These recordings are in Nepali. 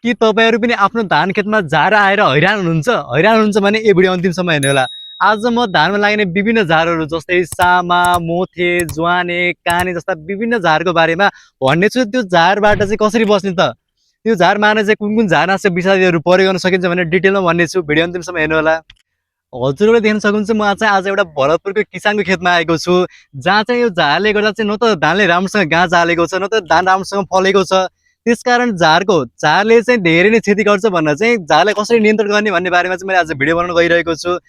के तपाईहरु पनि आफ्नो धान खेतमा झार आएर हैरान हुनुहुन्छ? हैरान हुनुहुन्छ भने यो भिडियो अन्तिमसम्म हेर्नु होला। आज म धानमा लाग्ने विभिन्न झारहरू जस्तै सामा, मोथे, ज्वाने, काने जस्ता विभिन्न झारको बारेमा भन्ने छु। त्यो झारबाट चाहिँ कसरी बस्ने त? त्यो झार मार्न चाहिँ कुन झारनाशक विषादीहरू प्रयोग गर्न सकिन्छ भनेर डिटेलमा भन्ने छु। भिडियो अन्तिमसम्म हेर्नु होला। हजुरले देख्न सक्नुहुन्छ म चाहिँ आज एउटा भरतपुरको किसानको खेतमा आएको छु, जहाँ चाहिँ यो झारले गर्दा चाहिँ न त धानले राम्रोसँग गाँच हालेको छ, न त धान राम्रोसँग फलेको छ। त्यसकारण झारले चाहिँ धेरै नै क्षति गर्छ भनेर चाहिँ झारलाई कसरी नियन्त्रण गर्ने भन्ने बारेमा चाहिँ मैले आज भिडियो बनाउन गइरहेको छु।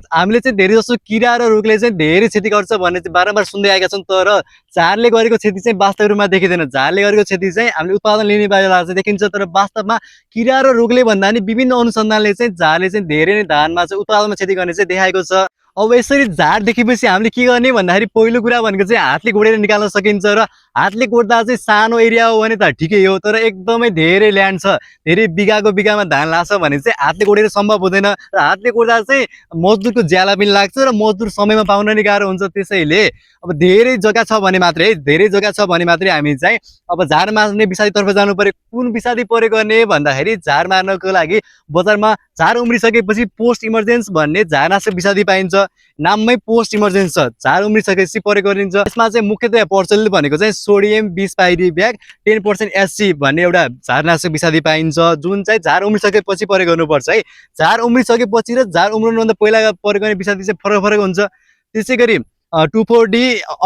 हामीले चाहिँ धेरै जसो किरा र रोगले चाहिँ धेरै क्षति गर्छ भन्ने चाहिँ बारम्बार सुन्दै आएका छौँ, तर झारले गरेको क्षति चाहिँ वास्तविक रूपमा देखिँदैन। झारले गरेको क्षति चाहिँ हामीले उत्पादन लिने बेला चाहिँ देखिन्छ, तर वास्तवमा किरा र रोगले भन्दा नि विभिन्न अनुसन्धानले चाहिँ झारले चाहिँ धेरै नै धानमा चाहिँ उत्पादनमा क्षति गर्ने चाहिँ देखाएको छ। अब यसरी झार देखेपछि हामीले के गर्ने भन्दाखेरि पहिलो कुरा भनेको चाहिँ हातले गोडेर निकाल्न सकिन्छ, र हातले गोड्दा चाहिँ सानो एरिया हो भने त ठिकै हो, तर एकदमै धेरै ल्यान्ड छ, धेरै बिघामा धान लाग्छ भने चाहिँ हातले गोडेर सम्भव हुँदैन। र हातले गोड्दा चाहिँ मजदुरको ज्याला पनि लाग्छ र मजदुर समयमा पाउन नि गाह्रो हुन्छ। त्यसैले अब धेरै जग्गा छ भने मात्रै हामी चाहिँ अब झार मार्ने विषादीतर्फ जानु पर्यो। कुन विषादी प्रयोग गर्ने भन्दाखेरि झार मार्नको लागि बजारमा झार उम्रिसकेपछि पोस्ट इमर्जेन्स भन्ने झारनाशक विषादी पाइन्छ। नाममै पोस्ट इमर्जेन्स छ, झार उम्रिसकेपछि प्रयोग गरिन्छ। यसमा चाहिँ मुख्यतया प्रचलित भनेको चाहिँ सोडियम 20 पाइरिब्याक 10% एससी भन्ने एउटा झारनाशक विषादी पाइन्छ, जुन चाहिँ झार उम्रिसकेपछि प्रयोग गर्नुपर्छ है। झार उम्रिसकेपछि र झार उम्रनुभन्दा पहिला प्रयोग गर्ने विषादी चाहिँ फरक हुन्छ। त्यसै गरी 2,4-D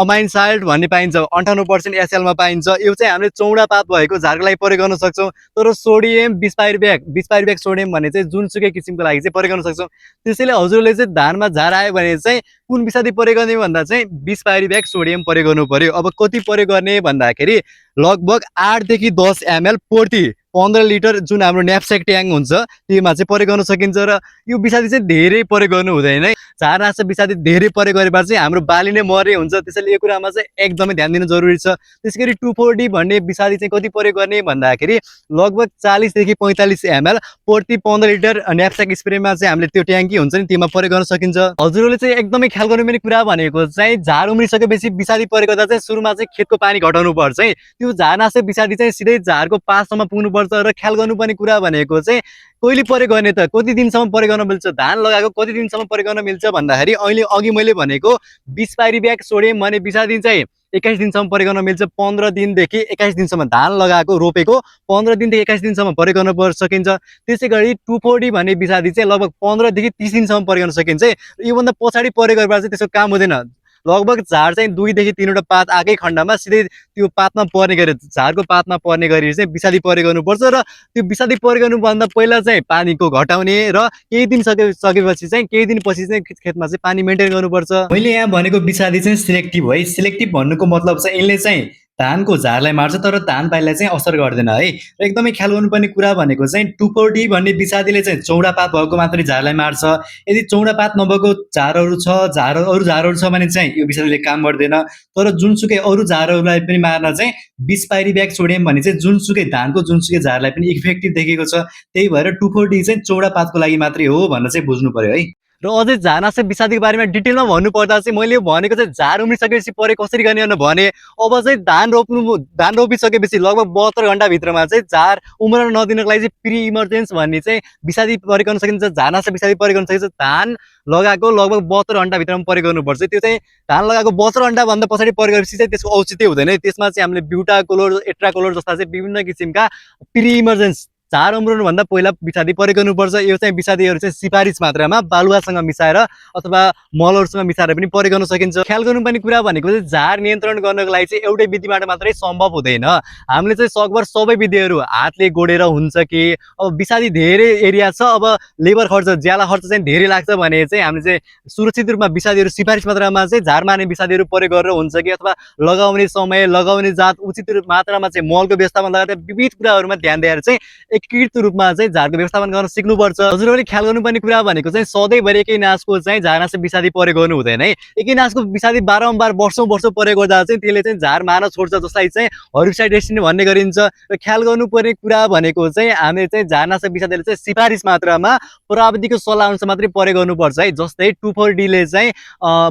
अमाइन साल्ट भन्ने पाइन्छ, 58% एसएलमा पाइन्छ। यो चाहिँ हामीले चौडा पात भएको झारको लागि प्रयोग गर्न सक्छौँ। तर सोडियम 20 पाइरिब्याक सोडियम भन्ने चाहिँ जुनसुकै किसिमको लागि चाहिँ प्रयोग गर्न सक्छौँ। त्यसैले हजुरले चाहिँ धानमा झार आयो भने चाहिँ कुन विषादी प्रयोग गर्ने भन्दा चाहिँ 20 पाइरिब्याक सोडियम प्रयोग गर्नु पर्यो। अब कति प्रयोग गर्ने भन्दाखेरि लगभग 8 देखि 10 ml प्रति 15 लिटर जुन हाम्रो न्यापस्याक ट्याङ्क हुन्छ त्योमा चाहिँ प्रयोग गर्न सकिन्छ। र यो विषादी चाहिँ धेरै प्रयोग गर्नु हुँदैन है। झारनाशक विषादी धेरै प्रयोग गरेपछि चाहिँ हाम्रो बाली नै मर्ने हुन्छ। त्यसैले यो कुरामा चाहिँ एकदमै ध्यान दिनु जरुरी छ। त्यसैगरी 2,4-D भन्ने विषादी चाहिँ कति प्रयोग गर्ने भन्दाखेरि लगभग 40 देखि 45 ml प्रति 15 लिटर न्यापस्याक स्प्रेमा चाहिँ हामीले त्यो ट्याङ्की हुन्छ नि त्यसमा प्रयोग गर्न सकिन्छ। हजुरहरूले चाहिँ एकदमै ख्याल गर्नुपर्ने कुरा भनेको चाहिँ झार उम्रिसकेपछि विषादी प्रयोग गर्दा चाहिँ सुरुमा चाहिँ खेतको पानी घटाउनु पर्छ है। त्यो झारनाशक विषादी चाहिँ सिधै झारको पाससम्म पुग्नुपर्छ। र ख्याल गर्नुपर्ने कुरा भनेको चाहिँ कहिले प्रयोग गर्ने त, कति दिनसम्म प्रयोग गर्न मिल्छ, धान लगाएको कति दिनसम्म प्रयोग गर्न मिल्छ भन्दाखेरि अघि मैले भनेको 20 पाइरिब्याक सोडियम भन्ने विषादी चाहिँ 21 दिनसम्म प्रयोग गर्न मिल्छ। 15 दिनदेखि 21 दिनसम्म धान लगाएको रोपेको 15 दिनदेखि 21 दिनसम्म प्रयोग गर्न सकिन्छ। त्यसै गरी 2,4-D भन्ने विषादी चाहिँ लगभग 15 देखि 30 दिनसम्म प्रयोग गर्न सकिन्छ। योभन्दा पछाडि प्रयोग गरेर चाहिँ त्यसको काम हुँदैन। लगभग झार चाहिँ 2 देखि 3वटा पात आएकै खण्डमा सिधै त्यो पातमा पर्ने गरी झारको पातमा पर्ने गरी चाहिँ विषादी प्रयोग गर्नुपर्छ। र त्यो विषादी प्रयोग गर्नुभन्दा पहिला चाहिँ पानीको घटाउने र केही दिन सकेपछि चाहिँ केही दिनपछि चाहिँ खेतमा चाहिँ पानी मेन्टेन गर्नुपर्छ। मैले यहाँ भनेको विषादी चाहिँ सिलेक्टिभ है। सिलेक्टिभ भन्नुको मतलब चाहिँ यसले चाहिँ धानको झारलाई मार्छ तर धान बालीलाई चाहिँ असर गर्दैन है। र एकदमै ख्याल गर्नुपर्ने कुरा भनेको चाहिँ 2,4-D भन्ने विषादीले चाहिँ चौडा पात भएको मात्रै झारलाई मार्छ। यदि चौडा पात नभएको झारहरू छ, अरू झारहरू छ भने चाहिँ यो विषादीले काम गर्दैन। तर जुनसुकै अरू झारहरूलाई पनि मार्न चाहिँ 20 पाइरिब्याक सोडियम भन्ने चाहिँ जुनसुकै धानको जुनसुकै झारलाई पनि इफेक्टिभ देखेको छ। त्यही भएर 2,4-D चाहिँ चौडा पातको लागि मात्रै हो भनेर चाहिँ बुझ्नु पर्यो है। र अझै झारनाशक विषादीको बारेमा डिटेलमा भन्नुपर्दा चाहिँ मैले भनेको चाहिँ झार उम्रिसकेपछि प्रयोग कसरी गर्ने भने अब चाहिँ धान रोपिसकेपछि लगभग 72 घण्टाभित्रमा चाहिँ झार उम्रन नदिनको लागि चाहिँ प्री इमर्जेन्स भन्ने चाहिँ विषादी प्रयोग गर्न सकिन्छ, झारनाशक विषादी प्रयोग गर्न सकिन्छ। धान लगाएको लगभग 72 घण्टाभित्रमा प्रयोग गर्नुपर्छ। त्यो चाहिँ धान लगाएको 72 घण्टाभन्दा पछाडि प्रयोग गरेपछि चाहिँ त्यसको औचित्य हुँदैन। त्यसमा चाहिँ हामीले ब्युटाकोलोर, एट्राकोलोर जस्ता चाहिँ विभिन्न किसिमका प्री इमर्जेन्स झार उम्रनुभन्दा पहिला विषादी प्रयोग गर्नुपर्छ। यो चाहिँ विषादीहरू चाहिँ सिफारिस मात्रामा बालुवासँग मिसाएर अथवा मलहरूसँग मिसाएर पनि प्रयोग गर्न सकिन्छ। ख्याल गर्नुपर्ने कुरा भनेको चाहिँ झार नियन्त्रण गर्नको लागि चाहिँ एउटै विधिबाट मात्रै सम्भव हुँदैन। हामीले चाहिँ सकभर सबै विधिहरू हातले गोडेर हुन्छ कि अब विषादी धेरै एरिया छ, अब लेबर खर्च ज्याला खर्च चाहिँ धेरै लाग्छ भने चाहिँ हामीले चाहिँ सुरक्षित रूपमा विषादीहरू सिफारिस मात्रामा चाहिँ झार मार्ने विषादीहरू प्रयोग गरेर हुन्छ कि अथवा लगाउने समय, लगाउने जात, उचित मात्रामा चाहिँ मलको व्यवस्थापन लगायत विविध कुराहरूमा ध्यान दिएर चाहिँ एकीकृत रूपमा चाहिँ झारको व्यवस्थापन गर्न सिक्नुपर्छ। हजुरहरूले ख्याल गर्नुपर्ने कुरा भनेको चाहिँ सधैँभरि एकै नासको चाहिँ झारनाशक विषादी प्रयोग गर्नु हुँदैन है। एकै नासको विषादी बारम्बार वर्षौं प्रयोग गर्दा चाहिँ त्यसले चाहिँ झार मार्न छोड्छ, जसलाई चाहिँ हर्बिसाइड रेजिस्टेन्ट भन्ने गरिन्छ। र ख्याल गर्नुपर्ने कुरा भनेको चाहिँ हामीले चाहिँ झारनाशक विषादीले चाहिँ सिफारिस मात्रामा प्राविधिकको सल्लाह अनुसार मात्रै प्रयोग गर्नुपर्छ है। जस्तै 2,4-D चाहिँ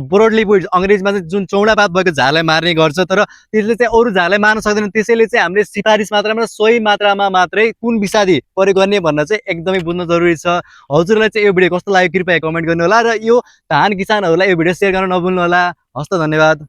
ब्रोडली बुड अंग्रेजीमा चाहिँ जुन चौडा पात भएको झारलाई मार्ने गर्छ, तर त्यसले चाहिँ अरू झारलाई मार्न सक्दैन। त्यसैले चाहिँ हामीले सिफारिस मात्रामा सही मात्रामा मात्रै कुन आदि प्रयोग गर्ने भन्न चाहिँ एकदमै बुझ्न जरुरी छ। हजुरलाई चाहिँ यो भिडियो कस्तो लाग्यो कृपया कमेन्ट गर्नु होला र यो धान किसानहरूलाई यो भिडियो सेयर गर्न नभुल्नु होला। हस्त धन्यवाद।